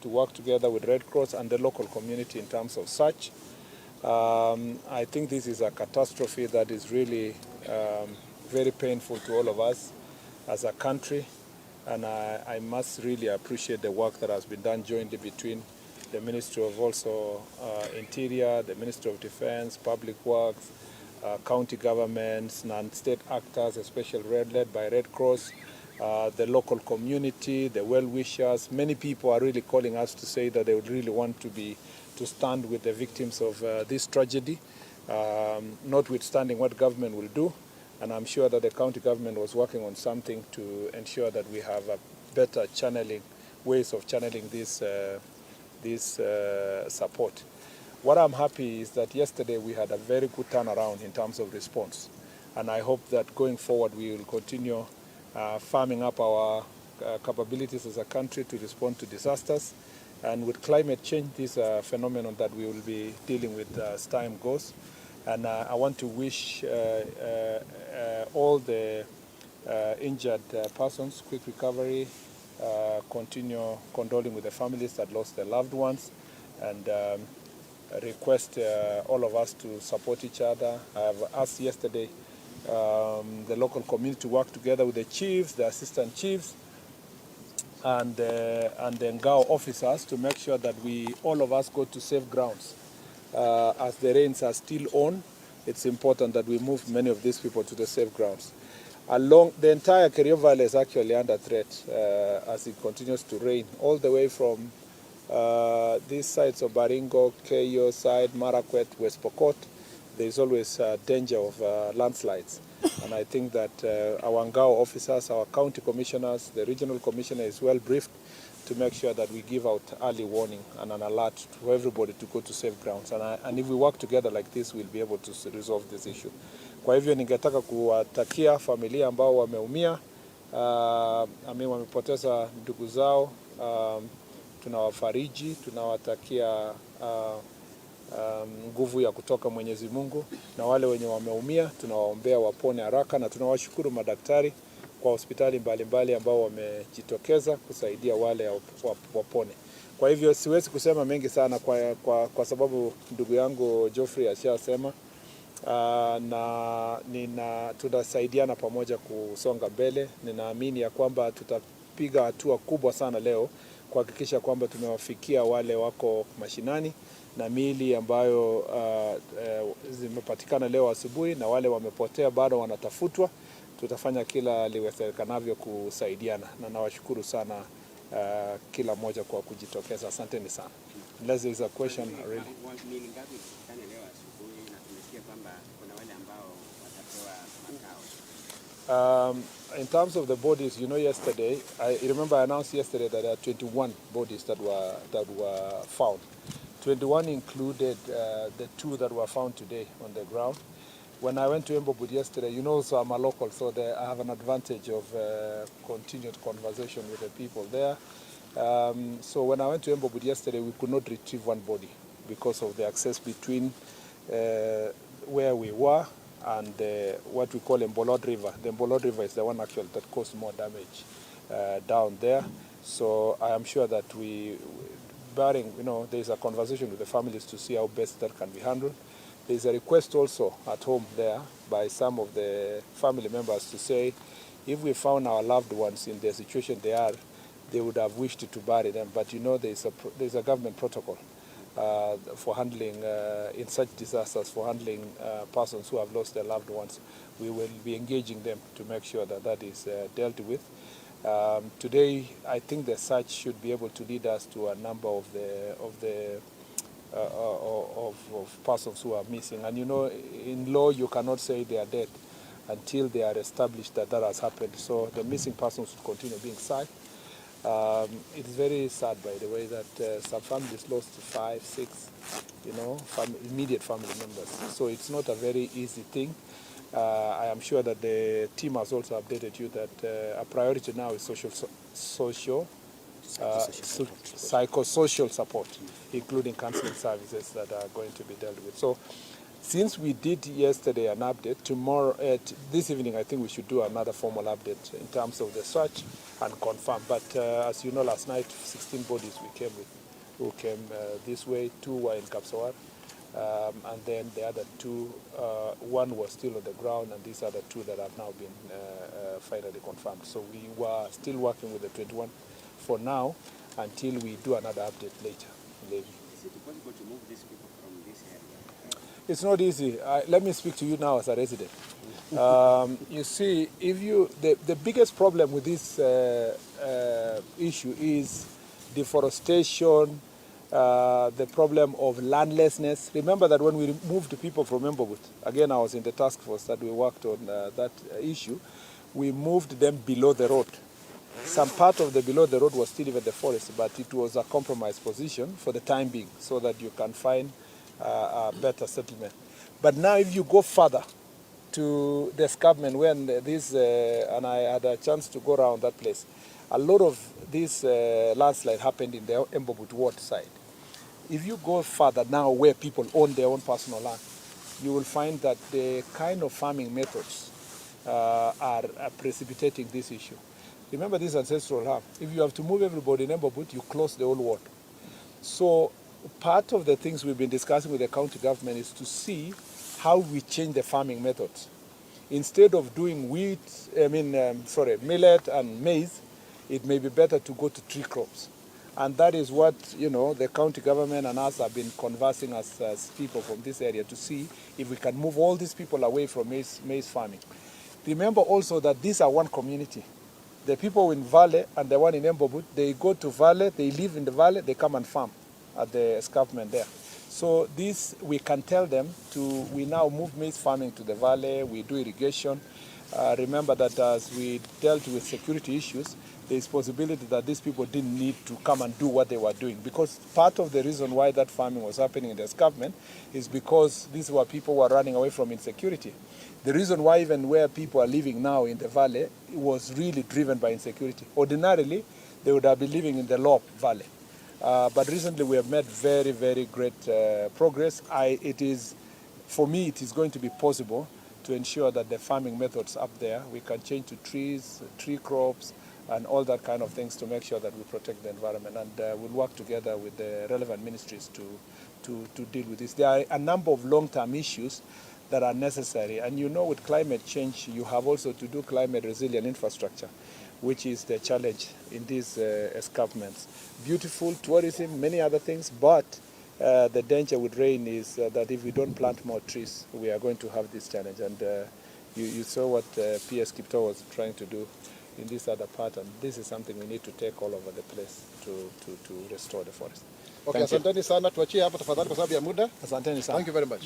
to work together with Red Cross and the local community in terms of search. I think this is a catastrophe that is really very painful to all of us as a country, and I must really appreciate the work that has been done jointly between the Ministry of Interior, the Ministry of Defense, Public Works, county governments, non-state actors, especially led by Red Cross, the local community, the well-wishers. Many people are really calling us to say that they would really want to stand with the victims of this tragedy, notwithstanding what government will do. And I'm sure that the county government was working on something to ensure that we have a better ways of channeling this support. What I'm happy is that yesterday we had a very good turnaround in terms of response. And I hope that going forward we will continue farming up our capabilities as a country to respond to disasters. And with climate change, this is a phenomenon that we will be dealing with as time goes. And I want to wish all the injured persons quick recovery, continue condoling with the families that lost their loved ones, and request all of us to support each other. I have asked yesterday the local community to work together with the chiefs, the assistant chiefs, and the Ngao officers to make sure that all of us go to safe grounds. As the rains are still on, it's important that we move many of these people to the safe grounds. Along the entire Kerio Valley is actually under threat as it continues to rain, all the way from these sides of Baringo, Keyo side, Marakwet, West Pokot. There is always danger of landslides. And I think that our Ngao officers, our county commissioners, the regional commissioner is well briefed to make sure that we give out early warning and an alert to everybody to go to safe grounds. And if we work together like this, we'll be able to resolve this issue. Kwa hivyo ningetaka kuwatakia familia ambao wameumia, wamepoteza ndugu zao, tunawafariji, tunawatakia nguvu ya kutoka Mwenyezi Mungu, na wale wenye wameumia tunawaombea wapone haraka, na tunawashukuru madaktari kwa hospitali mbalimbali ambao wamejitokeza kusaidia wale wapone. Kwa hivyo siwezi kusema mengi sana kwa sababu ndugu yangu Geoffrey ashasema, na tunasaidiana pamoja kusonga mbele. Ninaamini ya kwamba tutapiga hatua kubwa sana leo kuhakikisha kwamba tumewafikia wale wako mashinani na miili ambayo zimepatikana leo asubuhi, na wale wamepotea bado wanatafutwa. Tutafanya kila liwezekanavyo kusaidiana, na nawashukuru sana kila mmoja kwa kujitokeza. Asanteni sana. Unless there is a question really. In terms of the bodies, yesterday, I remember I announced yesterday that there are 21 bodies that were found. 21 included the 2 that were found today on the ground. When I went to Embobud yesterday, so I'm a local, so I have an advantage of continued conversation with the people there. So when I went to Embobud yesterday, we could not retrieve one body because of the access between where we were and what we call Mbolod River. The Mbolod River is the one actually that caused more damage down there. So I am sure that there's a conversation with the families to see how best that can be handled. There's a request also at home there by some of the family members to say, if we found our loved ones in the situation they are, they would have wished to bury them. But there's a government protocol for handling, in such disasters, for handling persons who have lost their loved ones. We will be engaging them to make sure that is dealt with. Today, I think the search should be able to lead us to a number of persons who are missing. And in law, you cannot say they are dead until they are established that has happened. So the missing persons should continue being sought. It's very sad, by the way, that some families lost 5, 6, immediate family members. So it's not a very easy thing. I am sure that the team has also updated you that a priority now is psychosocial support, including counseling services that are going to be dealt with. So Since we did yesterday an update, this evening I think we should do another formal update in terms of the search and confirm. But as you know, last night 16 bodies we came with, who came this way. 2 were in Kapsawar, and then the other 2, 1 was still on the ground, and these other 2 that have now been finally confirmed. So we were still working with the 21 for now until we do another update later. Is it possible to move these people from this area? It's not easy. Let me speak to you now as a resident. You see, the biggest problem with this issue is deforestation, the problem of landlessness. Remember that when we moved people from Embobut, again I was in the task force that we worked on that issue, we moved them below the road. Some part of the below the road was still in the forest, but it was a compromised position for the time being, so that you can find a better settlement. But now if you go further to the escarpment, when and I had a chance to go around that place, a lot of this landslide happened in the Embobut ward side. If you go further now where people own their own personal land, you will find that the kind of farming methods are precipitating this issue. Remember this ancestral land. If you have to move everybody in Embobut, you close the whole ward. So part of the things we've been discussing with the county government is to see how we change the farming methods. Instead of doing millet and maize, it may be better to go to tree crops. And that is what, the county government and us have been conversing as people from this area to see if we can move all these people away from maize farming. Remember also that these are one community. The people in Valley and the one in Embobut, they go to Valley, they live in the Valley, they come and farm at the escarpment there. So this, we can tell them we now move maize farming to the Valley, we do irrigation. Remember that as we dealt with security issues, there is possibility that these people didn't need to come and do what they were doing, because part of the reason why that farming was happening in the escarpment is because these were people who were running away from insecurity. The reason why even where people are living now in the Valley was really driven by insecurity. Ordinarily, they would have been living in the Low Valley. But recently we have made very, very great progress. For me, it is going to be possible to ensure that the farming methods up there, we can change to trees, tree crops, and all that kind of things to make sure that we protect the environment. And we'll work together with the relevant ministries to deal with this. There are a number of long-term issues that are necessary. And with climate change, you have also to do climate resilient infrastructure, which is the challenge in these escarpments. Beautiful tourism, many other things, but the danger with rain is that if we don't plant more trees, we are going to have this challenge. And you saw what PS Kipto was trying to do in this other part, and this is something we need to take all over the place to restore the forest. Okay, asanteni sana, tuachie hapa tafadhali kwa sababu ya muda. Asanteni sana. Thank you very much.